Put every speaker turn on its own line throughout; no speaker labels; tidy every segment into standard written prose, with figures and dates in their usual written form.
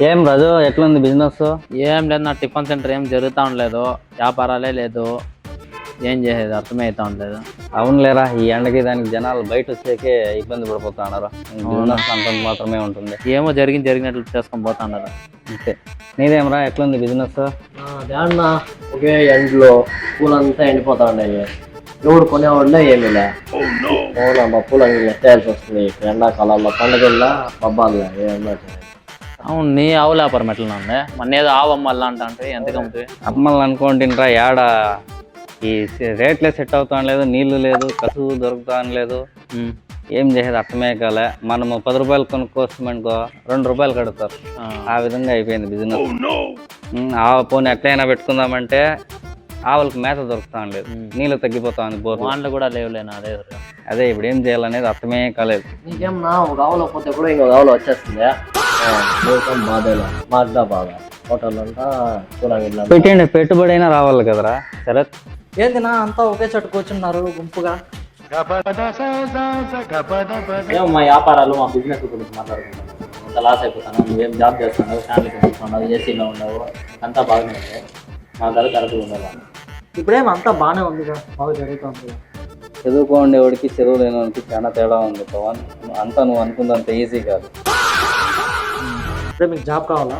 ఏం రాజు ఎట్లుంది బిజినెస్?
ఏం లేదు, నా టిఫిన్ సెంటర్ ఏం జరుగుతూ ఉండలేదు, వ్యాపారాలే లేదు, ఏం చేసేది అర్థమవుతా ఉండలేదు.
అవునులేరా, ఈ ఎండకి దానికి జనాలు బయట వచ్చేకే ఇబ్బంది పడిపోతున్నారు. బిజినెస్ అంత మాత్రమే ఉంటుంది.
ఏమో జరిగినట్లు చేసుకొని పోతున్నారు
అంతే. నీదేమరా ఎట్లుంది బిజినెస్?
అన్నా ఒకే ఎండ్లో పూలంతా ఎండిపోతా ఉన్నాయి, ఎవడు కొనేవాళ్ళే ఏమీ లే. అవునమ్మా, పూలు ఎత్తేయాల్సి వస్తుంది ఎండాకాలంలో, పండుగల్లో పబ్బాల్లో ఏమన్నా.
అవును, నీ ఆవు వ్యాపారం ఎట్లా ఉంది? మన ఏదో ఆవు అమ్మల్లా అంటే ఎంత అమ్ముతుంది?
అమ్మల్ని అనుకోండిరా, ఏడ ఈ రేట్లే సెట్ అవుతా లేదు, నీళ్లు లేదు, కసువు దొరుకుతా లేదు. ఏం చేసేది అర్థమే కాలే. మనము 10 రూపాయలు కొనుక్కోవస్తామనుకో 2 రూపాయలు కడతారు. ఆ విధంగా అయిపోయింది బిజినెస్. ఆవు పోనీ ఎట్లయినా పెట్టుకుందామంటే ఆవులకు మేత దొరుకుతా లేదు, నీళ్ళు తగ్గిపోతా ఉంది, బోర్లు
కూడా లేవులేనా.
అదే ఇప్పుడు ఏం చేయాలనేది అర్థమే కాలేదు.
నీకేమన్నా ఒక ఆవులో పోతే కూడా ఇంకొక ఆవులో వచ్చేస్తుంది. బాధేలా మాదా బాధ హోటల్ అంతా
పెట్టండి, పెట్టుబడి అయినా రావాలి కదరా. సరే
ఏందినా అంతా ఒకే చోట కూర్చున్నారు గుంపుగా?
మా వ్యాపారాలు, మా బిజినెస్ గురించి మాట్లాడుకుంటాను. అంత లాస్ అయిపోతాను. నువ్వేం జాబ్ చేస్తున్నావు, ఫ్యామిలీ చూసుకున్నావు, ఏసీలో ఉండవు, అంతా బాగానే ఉంటాయి. మా ధర కరెక్ట్గా ఉండాలి.
ఇప్పుడేం అంతా బాగానే ఉందిగా, బాగా జరుగుతుంది.
చదువుకోండి వాడికి, చదువు లేని వాడికి చాలా తేడా ఉంది పవన్. అంతా నువ్వు అనుకున్నంత ఈజీ కాదు.
అంటే మీకు జాబ్ కావాలా?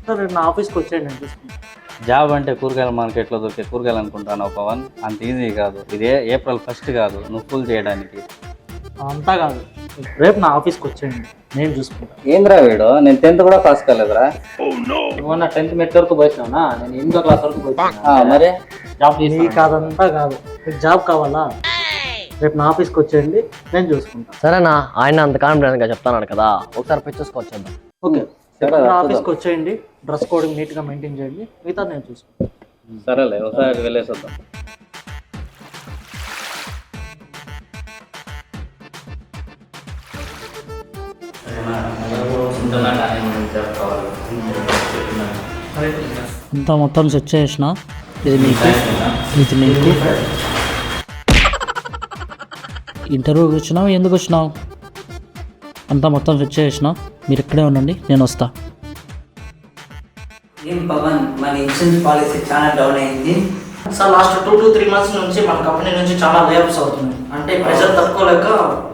సార్ రేపు నా ఆఫీస్కి వచ్చేయండి, నేను తీసుకుంటాను.
జాబ్ అంటే కూరగాయల మార్కెట్లో దొరికే కూరగాయలు అనుకుంటాను పవన్, అంత ఈజీ కాదు. ఇదే April 1 కాదు నువ్వు ఫుల్ చేయడానికి.
అంతా కాదు, రేపు నా ఆఫీస్కి వచ్చేయండి, నేను చూసుకుంటాను.
ఏంద్రా వీడు, నేను 10th కూడా పాస్ కాలేదురా.
నువ్వు నా 10th మెట్ వరకు పోయినావునా, నేను 8వ క్లాస్ వరకు పోయినా.
మరి
జాబ్
నీ కాదంతా కాదు, మీకు జాబ్ కావాలా? రేపు నా ఆఫీస్కి వచ్చేయండి, నేను చూసుకుంటాను.
సరేనా, ఆయన అంత కాన్ఫిడెంట్గా చెప్తాను కదా, ఒకసారి పోయి చూసుకొచ్చేద్దాం.
ఓకే, ఆఫీస్కి వచ్చేయండి, డ్రెస్ కోడింగ్ నీట్గా మెయింటైన్ చేయండి, మిగతా నేను చూసుకుంటాను.
సరేలే, ఒకసారి వెళ్ళేసి వద్దాం.
అంతా మొత్తం సెట్ చేసిన, ఇది నీకు, ఇది నీకు. ఇంటర్వ్యూకి వచ్చినావు, ఎందుకు వచ్చినావు? అంతా మొత్తం సెట్ చేసిన, మీరు ఇక్కడే ఉండండి, నేను వస్తా.
ఏం పవన్, మన ఇన్సూరెన్స్ పాలసీ చాలా డౌన్ అయింది
సార్. లాస్ట్ 2 to 3 months నుంచి మన కంపెనీ నుంచి చాలా లేఅప్స్ అవుతున్నాయి. అంటే ప్రెషర్ తట్టుకోలేక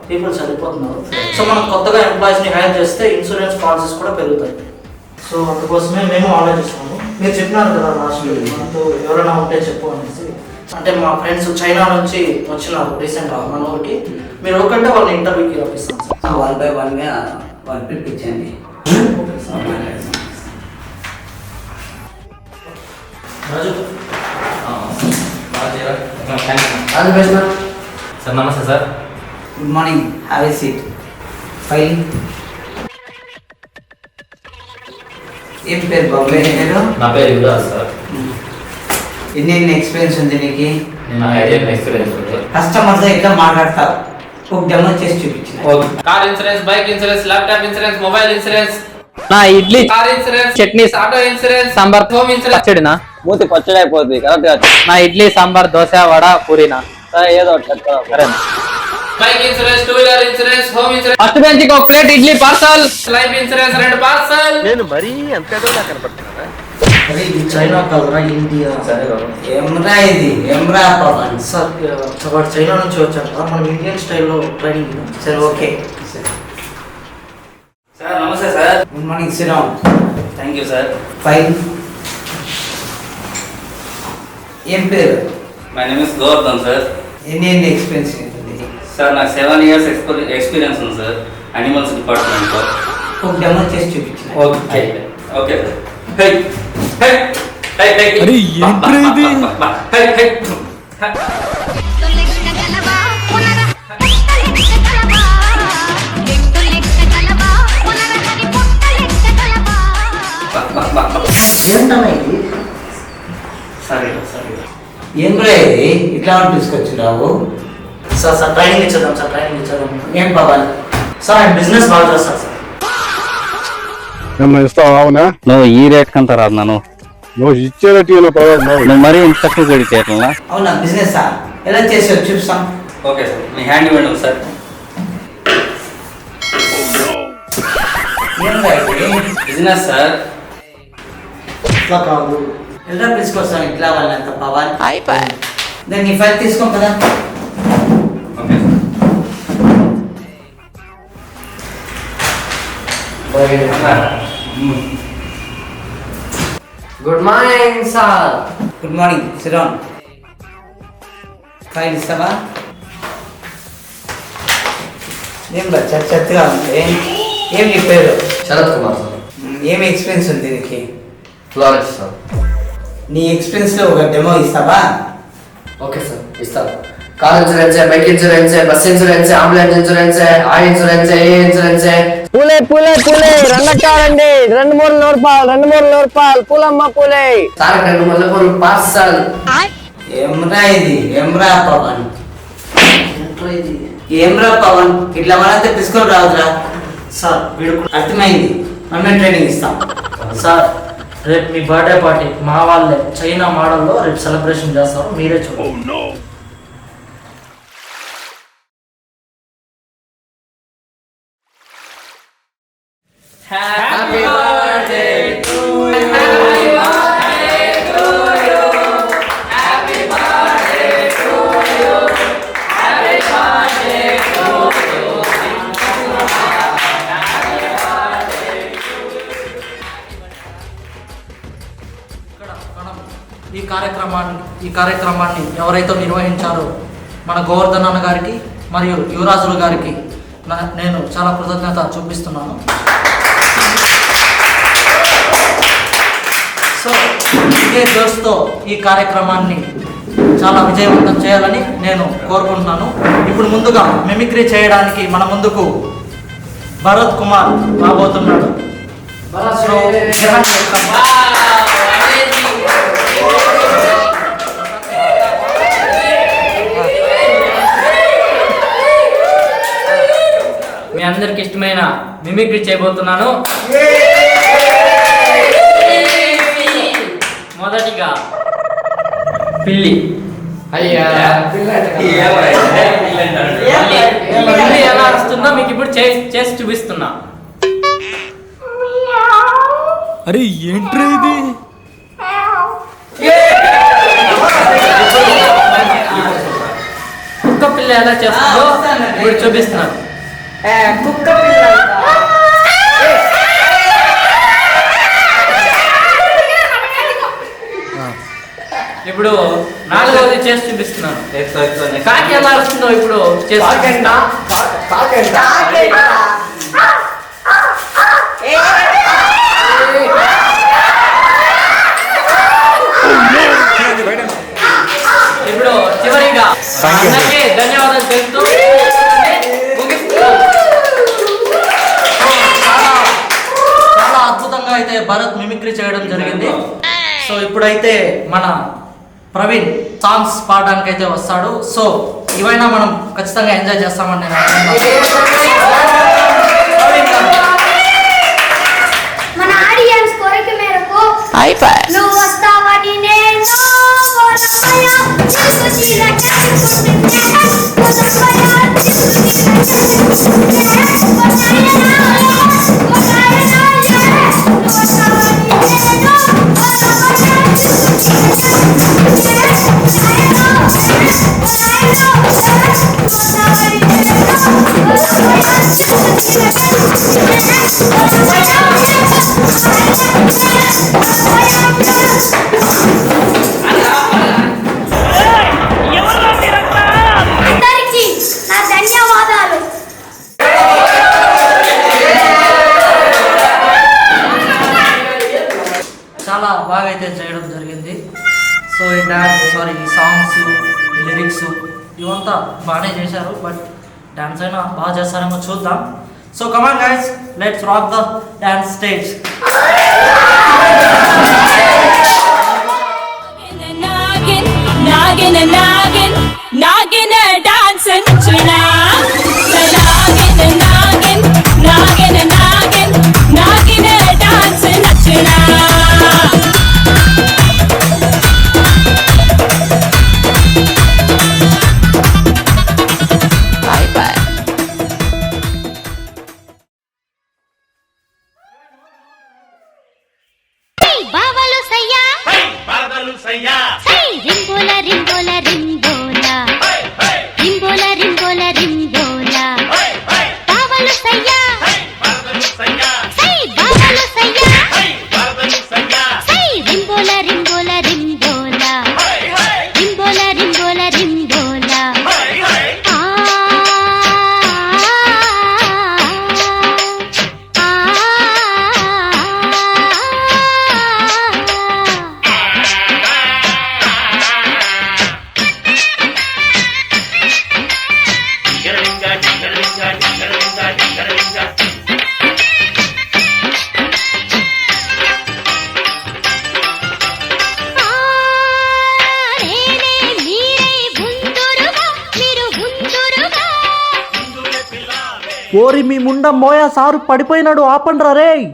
పీపుల్ చనిపోతున్నారు. సో మనం కొత్తగా ఎంప్లాయీస్ని హైర్ చేస్తే ఇన్సూరెన్స్ పాలసీస్ కూడా పెరుగుతాయి. సో అందుకోసమే మేము ఆలోచిస్తున్నాము. మీరు చెప్పినారు కదా లాస్ట్ మనతో ఎవరైనా ఉంటే చెప్పు అనేసి. అంటే మా ఫ్రెండ్స్ చైనా నుంచి వచ్చినారు రీసెంట్గా మన ఊరికి. మీరు ఒకటే వాళ్ళని ఇంటర్వ్యూకి రప్పిస్తాం సార్.
1 by 1గా వాళ్ళు పిలిపించండి.
సార్ నమస్తే sir.
Good morning, have a seat. File. ఏం పేరు బాబు?
నా పేరు యువరాజ్ సార్.
ఎన్ని ఎక్స్పీరియన్స్ ఉంది నీకు?
నా ఎక్స్పీరియన్స్ ఉంది.
కస్టమర్స్ ఎట్లా మాట్లాడతారు, ఒక డెమో చేసి చూపించిన.
Car insurance, bike insurance, laptop insurance, mobile insurance,
నా idli,
car insurance, chutneys, auto insurance, sambar, home insurance. పచ్చడినా?
మూతి పచ్చడి అయిపోతుంది కరెక్ట్.
నా ఇడ్లీ, సాంబార్, దోశ, వడ, పూరీనా?
ఏదో ఒకటి సరేనా.
Bike insurance, 2 wheeler insurance, home insurance,
first బెంచ్కి ఒక plate idli parcel,
life insurance 2 parcel.
నేను మరీ అంత కనపడుతున్నా.
చైనా కాదురా, ఇండియా.
ఏమ్రా ఇది, ఏమ్రా పవన్?
సార్ వాడు చైనా నుంచి వచ్చారు కదా, మనం ఇండియన్ స్టైల్లో ట్రైనింగ్.
సరే, ఓకే
సార్. నమస్తే sir.
Good morning, Sriram.
Thank you sir.
File. ఏం పేరు?
My name is Govardhan sir.
ఎన్ని ఎక్స్పీరియన్స్ ఉంటుంది
సార్? నాకు 7 years ఎక్స్పీరియన్స్ ఉంది సార్, అనిమల్స్ డిపార్ట్మెంట్లో.
ఒక డెమో చేసి చూపించిన.
Okay okay sir.
ఏంటన్నా ఇది? ఏం రా ఇది, ఇట్లా తీసుకొచ్చి రావు?
సార్ ట్రైనింగ్ ఇచ్చేద్దాం సార్, ట్రైనింగ్ ఇచ్చేద్దాం.
ఏం పవన్?
సార్ ఆయన బిజినెస్ బాగా చేస్తారు సార్.
ఇస్తావా? అవునా,
నువ్వు ఈ రేట్ కంతా రాదు నన్ను.
నువ్వు ఇచ్చేదట్టి పర్వాలేదు.
నువ్వు మరీ ఇంత తక్కువ కడితే ఎట్లా?
అవునా బిజినెస్ ఎలా చేసావు చూస్తాం.
ఓకే సార్, మీ హ్యాండ్ ఇవ్వండి ఒకసారి. Business sir.
ఇట్లా కాదు ఎలా తీసుకొస్తాం ఇట్లా వాళ్ళంత పవర్ అయిపోయి దాన్ని నీ ఫైల్ తీసుకోం కదా.
Okay sir.
Good morning sir.
Good morning సిరాన్. ఫైల్ ఇస్తావా? ఏం బా చెత్తగా ఉంది. ఏం నీ పేరు?
శరత్ కుమార్ సార్.
ఏమి ఎక్స్పీరియన్స్ ఉంది దీనికి?
ఫ్లోరెన్స్ సార్.
నీ ఎక్స్పీరియన్స్లో ఒక డెమో ఇస్తావా?
ఓకే సార్ ఇస్తాను. Car insurance, bike insurance, bus insurance, ambulance insurance, ఆ ఇన్సూరెన్స్, ఏ ఇన్సూరెన్స్.
పూలే పూలే పూలే రెండక్కాలండి. 2-3 రూపాయలు, 2-3 రూపాయలు. పూలమ్మ పూలే.
సార్ 2 మల్లెపూలు పార్సల్.
ఏమ్రా ఇది? ఏమ్రా పవన్? ఏమ్రా పవన్? ఇట్లా వాళ్ళంతా తీసుకొని రావద్దురా సార్. వీడు అర్థమైంది, మనమే ట్రైనింగ్ ఇస్తాం. సార్ రేపు మీ బర్త్డే పార్టీ మా వాళ్ళే చైనా మోడల్లో రేపు సెలబ్రేషన్ చేస్తారు, మీరే చూడండి.
Happy birthday to you.
ఈ కార్యక్రమాన్ని ఎవరైతే నిర్వహించారో మన గోవర్ధన్ అన్న గారికి మరియు యువరాజులు గారికి నేను చాలా కృతజ్ఞత చూపిస్తున్నాను. సో ఇదే జోష్తో ఈ కార్యక్రమాన్ని చాలా విజయవంతం చేయాలని నేను కోరుకుంటున్నాను. ఇప్పుడు ముందుగా మిమిక్రీ చేయడానికి మన ముందుకు భరత్ కుమార్ రాబోతున్నాడు. సో
మీ అందరికి ఇష్టమైన మిమిక్రీ చేయబోతున్నాను. మొదటిగా పిల్లి.
అయ్యా
పిల్లి ఎలా వస్తుందో మీకు ఇప్పుడు చేసి చూపిస్తున్నా.
అరే ఏంట్రా ఇది?
కుక్క పిల్ల ఎలా చేస్తుందో ఇప్పుడు చూపిస్తున్నాను. ఇప్పుడు 4వది చేసి చూపిస్తున్నాను. కాకి ఎలా వస్తుందో ఇప్పుడు చేసి చూపిస్తున్నా. ఇప్పుడు చివరిగా అందరికీ ధన్యవాదాలు తెలుపుతూ
చాలా అద్భుతంగా అయితే భరత్ మిమిక్రీ చేయడం జరిగింది. సో ఇప్పుడైతే మన ప్రవీణ్ సాంగ్స్ పాడడానికి అయితే వస్తాడు. సో ఇవైనా మనం ఖచ్చితంగా ఎంజాయ్ చేస్తామని నేను
మన ఆడియన్స్ కోరిక మేరకు నువ్వు వస్తావని నేను అందరికీ నా ధన్యవాదాలు.
చాలా బాగా అయితే చేయడం జరిగింది. సో ఈ ఈ సాంగ్స్, లిరిక్స్ ఇవంతా బాగానే చేశారు. బట్ డాన్స్ అయినా బాగా చేస్తారేమో చూద్దాం. So come on guys, let's rock the dance stage.
Nagging, nagging, nagging, dancing, china. Nagging, nagging, nagging, nagging, nagging, dancing, china. సై రింబోలా రింబోలా రింబోలా రింబోలా రింబోలా రింబోలా బావలు సయ్యా సై బావలు సయ్యా సై రింబోలా రింబోలా రింబోలా రింబోలా రింబోలా రింబోలా
ఓరి మీ ముండ మోయా సారు పడిపోయినాడు ఆపండ్రా రేయ్